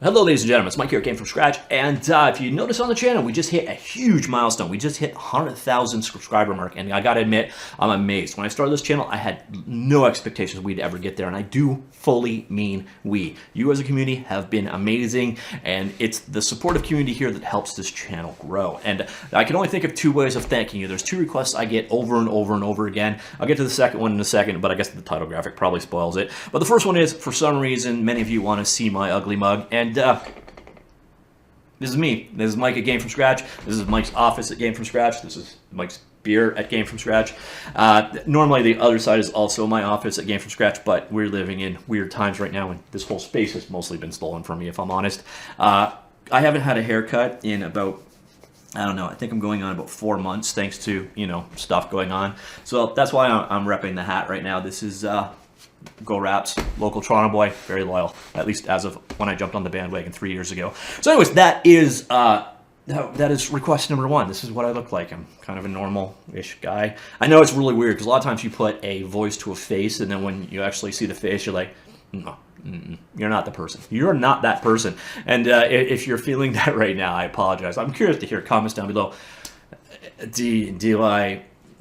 Hello ladies and gentlemen, it's Mike here at GameFromScratch, and if you notice on the channel, we just hit a huge milestone. We just hit 100,000 subscriber mark, and I gotta admit, I'm amazed. When I started this channel, I had no expectations we'd ever get there, and I do fully mean we. You as a community have been amazing, and it's the supportive community here that helps this channel grow. And I can only think of two ways of thanking you. There's two requests I get over and over and over again. I'll get to the second one in a second, but I guess the title graphic probably spoils it. But the first one is, for some reason, many of you want to see my ugly mug, and this is me. This is Mike at GameFromScratch. This is Mike's office at GameFromScratch. This is Mike's beer at GameFromScratch. Normally the other side is also my office at GameFromScratch, but we're living in weird times right now, and this whole space has mostly been stolen from me, if I'm honest. I haven't had a haircut in about, I don't know, I think I'm going on about 4 months, thanks to, you know, stuff going on. So that's why I'm repping the hat right now. This is Go Raps, local Toronto boy, very loyal, at least as of when I jumped on the bandwagon 3 years ago. So anyways, that is request number one. This is what I look like. I'm kind of a normal-ish guy. I know it's really weird because a lot of times you put a voice to a face, and then when you actually see the face, you're like, no, you're not the person. You're not that person. And if you're feeling that right now, I apologize. I'm curious to hear comments down below.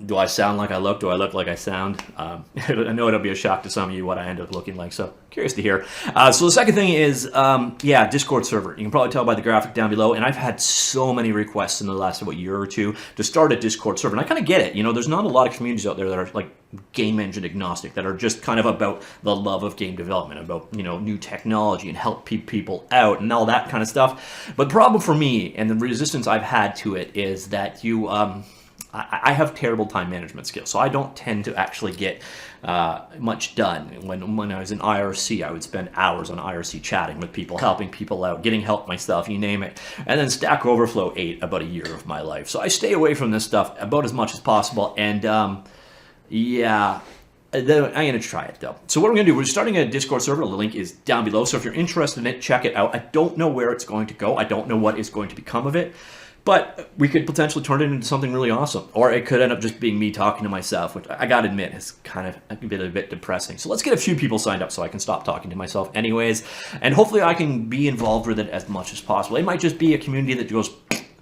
Do I sound like I look? Do I look like I sound? I know it'll be a shock to some of you what I end up looking like, so curious to hear. So the second thing is, yeah, Discord server. You can probably tell by the graphic down below, and I've had so many requests in the last year or two to start a Discord server, and I kind of get it. You know, there's not a lot of communities out there that are like game engine agnostic, that are just kind of about the love of game development, about, you know, new technology and help people out and all that kind of stuff. But the problem for me and the resistance I've had to it is that I have terrible time management skills, so I don't tend to actually get much done. When I was in IRC, I would spend hours on IRC chatting with people, helping people out, getting help myself, you name it. And then Stack Overflow ate about a year of my life. So I stay away from this stuff about as much as possible, and yeah, I'm going to try it though. So what we're going to do, we're starting a Discord server. The link is down below, so if you're interested in it, check it out. I don't know where it's going to go. I don't know what is going to become of it. But we could potentially turn it into something really awesome. Or it could end up just being me talking to myself, which I gotta admit is kind of a bit depressing. So let's get a few people signed up so I can stop talking to myself anyways. And hopefully I can be involved with it as much as possible. It might just be a community that goes,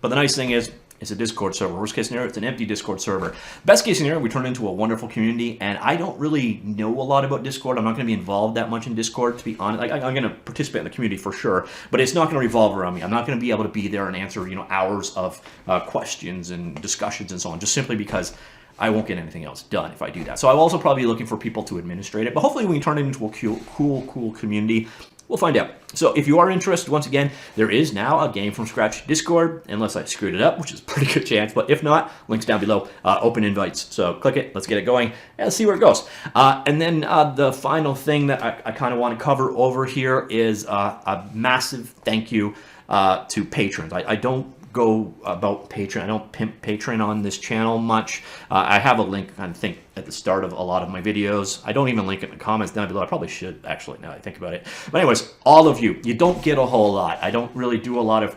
but the nice thing is, it's a Discord server. Worst case scenario, it's an empty Discord server. Best case scenario, we turn it into a wonderful community, and I don't really know a lot about Discord. I'm not going to be involved that much in Discord, to be honest. I'm going to participate in the community for sure, but it's not going to revolve around me. I'm not going to be able to be there and answer, you know, hours of questions and discussions and so on, just simply because I won't get anything else done if I do that. So I'll also probably be looking for people to administrate it, but hopefully we can turn it into a cool community. We'll find out. So if you are interested, once again, there is now a Game From Scratch Discord, unless I screwed it up, which is a pretty good chance. But if not, links down below, open invites. So click it, let's get it going, and let's see where it goes. And then the final thing that I kind of want to cover over here is a massive thank you to patrons. I don't go about Patreon. I don't pimp Patreon on this channel much. I have a link, I think, at the start of a lot of my videos. I don't even link it in the comments down below. I probably should, actually, now that I think about it. But anyways, all of you don't get a whole lot. I don't really do a lot of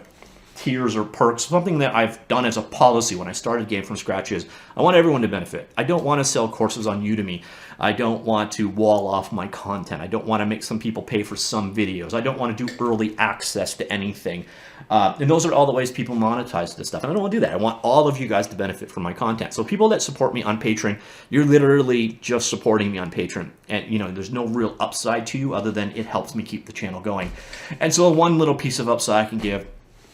tiers or perks. Something that I've done as a policy when I started Game From Scratch is I want everyone to benefit. I don't want to sell courses on Udemy. I don't want to wall off my content. I don't want to make some people pay for some videos. I don't want to do early access to anything. And those are all the ways people monetize this stuff. And I don't want to do that. I want all of you guys to benefit from my content. So people that support me on Patreon, you're literally just supporting me on Patreon. And, you know, there's no real upside to you other than it helps me keep the channel going. And so one little piece of upside I can give,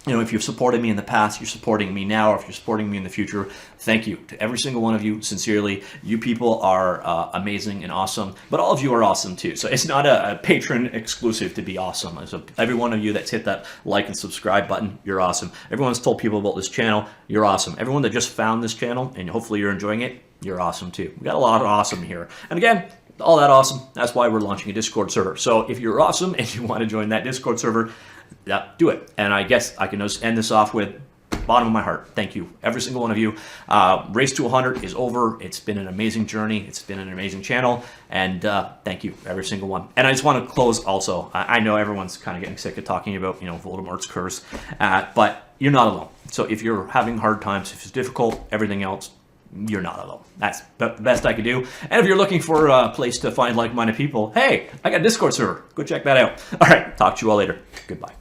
you know, if you've supported me in the past, you're supporting me now, or if you're supporting me in the future, thank you to every single one of you, sincerely. You people are amazing and awesome, but all of you are awesome too. So it's not a patron exclusive to be awesome. So every one of you that's hit that like and subscribe button, you're awesome. Everyone's told people about this channel, you're awesome. Everyone that just found this channel, and hopefully you're enjoying it, you're awesome too. We got a lot of awesome here. And again, all that awesome, that's why we're launching a Discord server. So if you're awesome and you want to join that Discord server, yeah, do it. And I guess I can just end this off with bottom of my heart. Thank you, every single one of you. Race to 100 is over. It's been an amazing journey. It's been an amazing channel. And thank you, every single one. And I just want to close also. I know everyone's kind of getting sick of talking about, you know, Voldemort's curse, but you're not alone. So if you're having hard times, if it's difficult, everything else, you're not alone. That's the best I could do. And if you're looking for a place to find like-minded people, hey, I got a Discord server. Go check that out. All right, talk to you all later. Goodbye.